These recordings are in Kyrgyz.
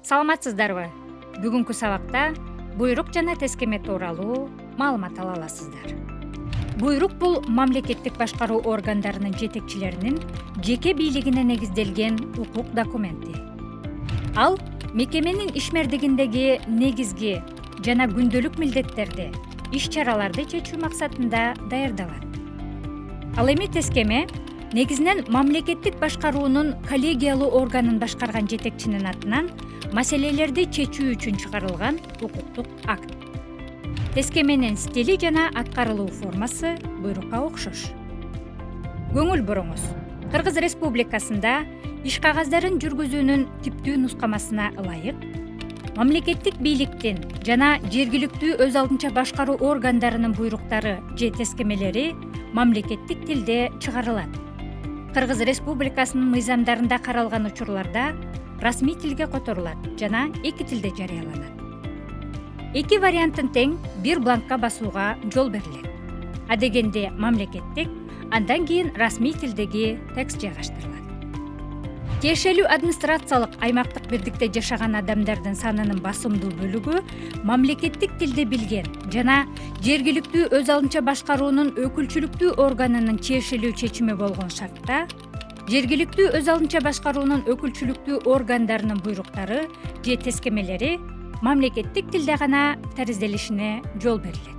Саламатсыздарбы? Бүгүнкү сабакта буйрук жана тескеме тууралуу маалымат ала аласыздар. Буйрук бул мамлекеттик башкаруу органдарынын жетекчилеринин жеке бийлигине негизделген укук документи. Ал мекеменин ишмердигиндеги негизги жана күндөлүк милдеттерди, иш-чараларды чечүү максатында даярдалат. Ал эми тескеме негизинен мамлекеттик башкаруунун коллегиялуу органын башкарган жетекчинин атынан маселелерди чечүү үчүн чыгарылган укуктук акт. Тескеменин стили жана аткарылуу формасы буйрукка окшош. Көңүл буруңуз. Кыргыз Республикасында иш кагаздарын жүргүзүүнүн типтүү нускамасына ылайык мамлекеттик бийликтин жана жергиликтүү өз алдынча башкаруу органдарынын буйруктары же тескемелери мамлекеттик тилде чыгарылат. Кыргыз Республикасынын мыйзамдарында каралган учурларда расмий тилге которулат жана эки тилде жарыяланат. Эки вариантын тең бир бланкка басууга жол берилет. Адегенде мамлекеттик, андан кийин расмий тилдеги текст жайгаштырылат. Тиешелүү администрациялык аймактык бирдикте жашаган адамдардын санынын басымдуу бөлүгү мамлекеттик тилди билген жана жергиликтүү өз алдынча башкаруунун өкүлчүлүктүү органынын тиешелүү чечими болгон шартта жергиликтүү өз алдынча башкаруунун өкүлчүлүктүү органдарынын буйруктары же тескемелери мамлекеттик тилде гана таризделишине жол берилет.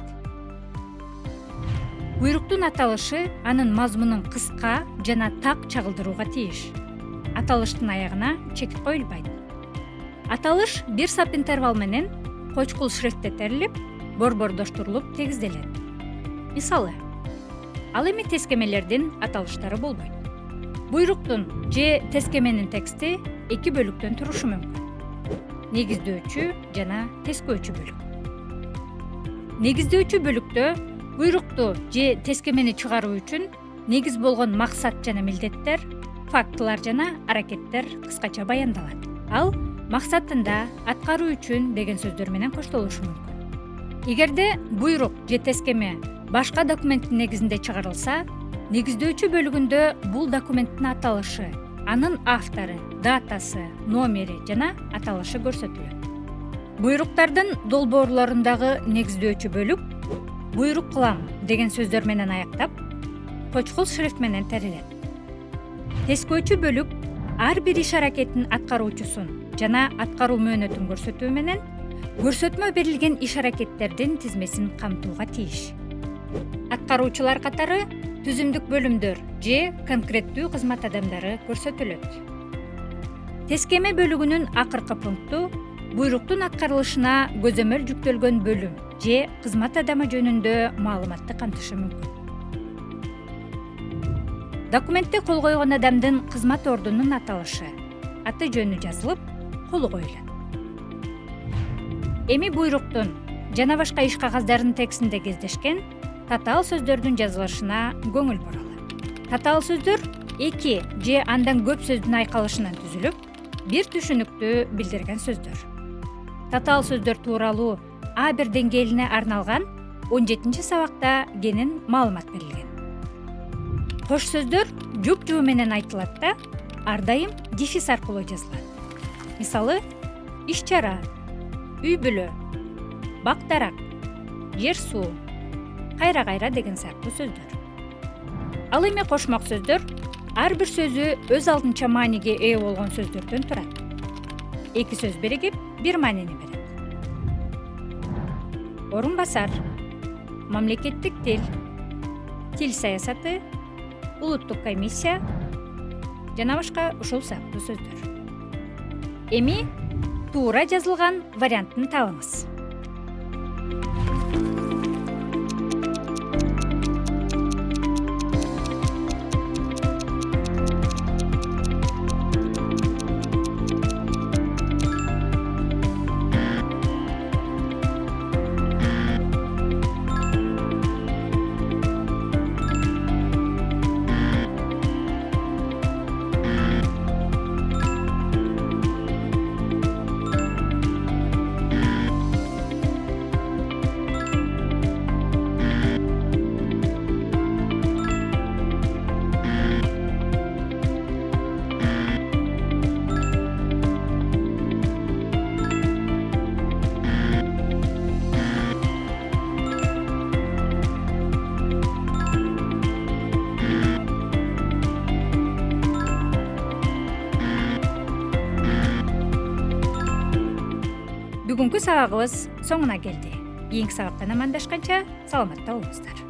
Буйруктун аталышы анын мазмунун кыска жана так чагылдырууга тийиш. Аталыштын аягына чекит коюлбайт. Аталыш бир сап интервал менен кочкул шрифтте терилип, борбордоштурулуп тегизделет. Мисалы, ал эми тескемелердин аталыштары болбойт. Буйруктун же тескеменин тексти эки бөлүктөн турушу мүмкүн. Негиздөөчү жана тескөөчү бөлүк. Негиздөөчү бөлүктө буйрукту же тескемени чыгаруу үчүн негиз болгон максат жана милдеттер, фактылар жана аракеттер кыскача баяндалат. Ал максатында аткаруу үчүн деген сөздөр менен коштолушу мүмкүн. Эгерде буйрук же тескеме башка документтин негизинде чыгарылса, негиздөөчү бөлүгүндө бул документтин аталышы, анын автору, датасы, номери жана аталышы көрсөтүлөт. Буйруктардын долбоорлорундагы негиздөөчү бөлүк буйрук кылам деген сөздөр менен аяктап, кочкул шрифт менен терилет. Тескөөчү бөлүк ар бир иш аракетин аткаруучусун жана аткаруу мөөнөтүн көрсөтүү менен көрсөтмө берилген иш аракеттердин тизмесин камтууга тийиш. Аткаруучулар катары түзүмдүк бөлүмдөр же конкреттүү кызмат адамдары көрсөтүлөт. Тескеме бөлүгүнүн акыркы пункту буйруктун аткарылышына көзөмөл жүктөлгөн бөлүм же кызмат адамы жөнүндө маалыматты камтышы мүмкүн. Документте кол койгон адамдын кызмат ордунун аталышы, аты жөнү жазылып, колу коюлат. Эми буйруктун жана башка иш кагаздарынын текстинде кездешкен татаал сөздөрдүн жазылышына көңүл буралы. Татаал сөздөр эки же андан көп сөздүн айкалышынан түзүлүп, бир түшүнүктү билдирген сөздөр. Татаал сөздөр тууралуу А1 деңгээлине арналган 17 сабакта кенен маалымат берилген. Кош сөздөр жүк жуу менен айтылат да, ар дайым дефис аркылуу жазылат. Мисалы, иш-чара, үй-бүлө, бак-дарак, жер-суу, кайра-кайра деген сыяктуу сөздөр. Ал эми кошмок сөздөр ар бир сөзү өз алдынча мааниге ээ болгон сөздөрдөн турат. Эки сөз биригип бир маанини берет. Орун басар, мамлекеттик тил, тил саясаты, улуттук комиссия жана башка ушул сыяктуу сөздөр. Эми туура жазылган вариантын табыңыз. бүгүнкү сабагыбыз соңуна келди. Кийинки сабактан амандашканча саламатта болуңуздар.